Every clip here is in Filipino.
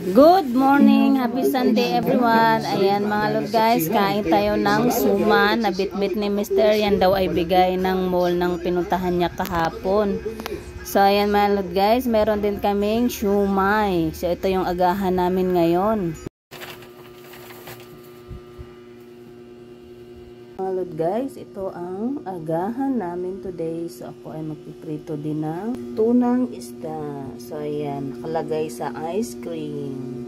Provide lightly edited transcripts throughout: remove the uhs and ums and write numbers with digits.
Good morning, happy Sunday everyone. Ayan mga lord guys, kain tayo ng suman na bitbit ni Mr. Yan daw ay bigay ng mall ng pinuntahan niya kahapon. So ayan mga lord guys, meron din kaming shumai. So ito yung agahan namin ngayon. Mga lord guys, ito ang agahan namin today. So ako ay magpiprito din ng tunang isda. So ayan, nakalagay sa ice cream.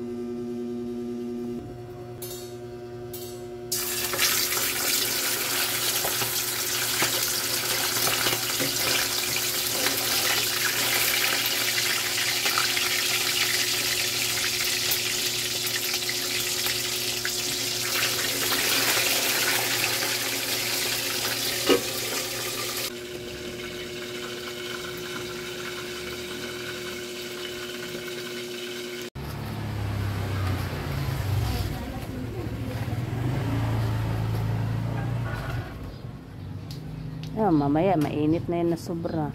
Ah, mamaya mainit na yan na sobra.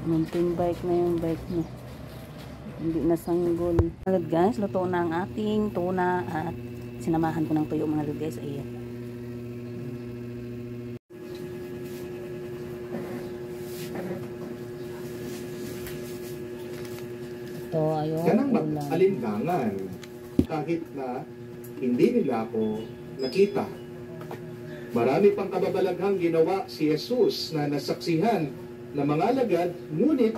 Munting bike na yung bike niya. Hindi na sanggol. Mga guys, luto na ang ating tuna at sinamahan ko ng tuyo mga guys. Ayan. Ito, ayun. Ganang alinlangan kahit na hindi nila ako nakita. Marami pang kababalaghang ginawa si Jesus na nasaksihan ng mga alagad, ngunit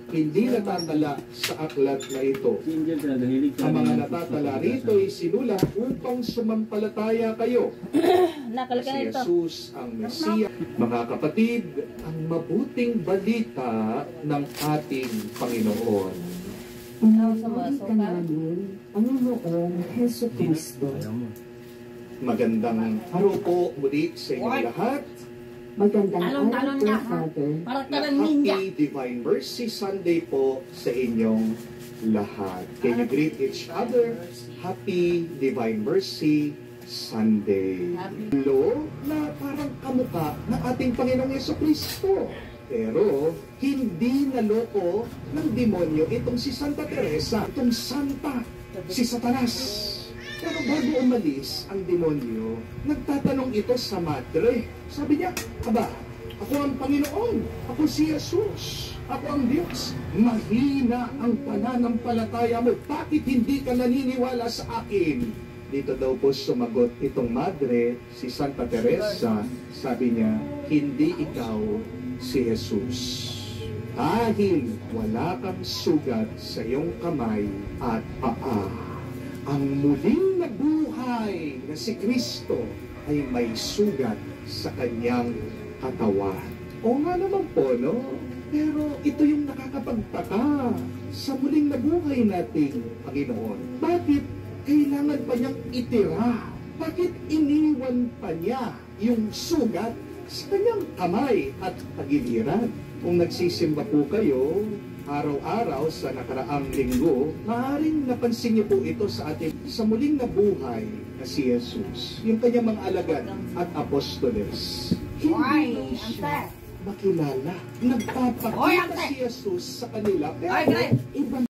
hindi natatala sa aklat na ito. Ang mga natatala rito ay sinulat upang sumampalataya kayo. Si Jesus ang Mesiya. Mga kapatid, ang mabuting balita ng ating Panginoon. Panginoong Heso Kristo. Magandang araw po muli sa inyong lahat. Magandang araw po, Father. Happy Divine Mercy Sunday po sa inyong lahat. Can you greet each other? Happy Divine Mercy Sunday. Hello, na parang kamukha ng ating Panginoong Heso Kristo. Pero hindi naloko ng demonyo itong si Santa Teresa, itong santa, si Satanas. Pero bago umalis ang demonyo, nagtatanong ito sa madre. Sabi niya, aba, ako ang Panginoon, ako si Jesus, ako ang Diyos. Mahina ang pananampalataya mo, bakit hindi ka naniniwala sa akin? Dito daw po sumagot itong madre, si Santa Teresa. Sabi niya, hindi ikaw si Jesus. Dahil wala kang sugat sa iyong kamay at paa. Ang muling nabuhay na si Kristo ay may sugat sa kanyang katawan. O nga naman po, no? Pero ito yung nakakapagtaka sa muling nabuhay nating Panginoon. Bakit kailangan pa niyang itira? Bakit iniwan pa niya yung sugat sa kanyang kamay at pagiliran? Kung nagsisimba po kayo araw-araw sa nakaraang linggo, maaaring napansin niyo po ito sa ating sa muling nabuhay na si Jesus, yung kanyang mga alagad at apostoles. Hindi siya makilala. Nagpapakita si Jesus sa kanila, pero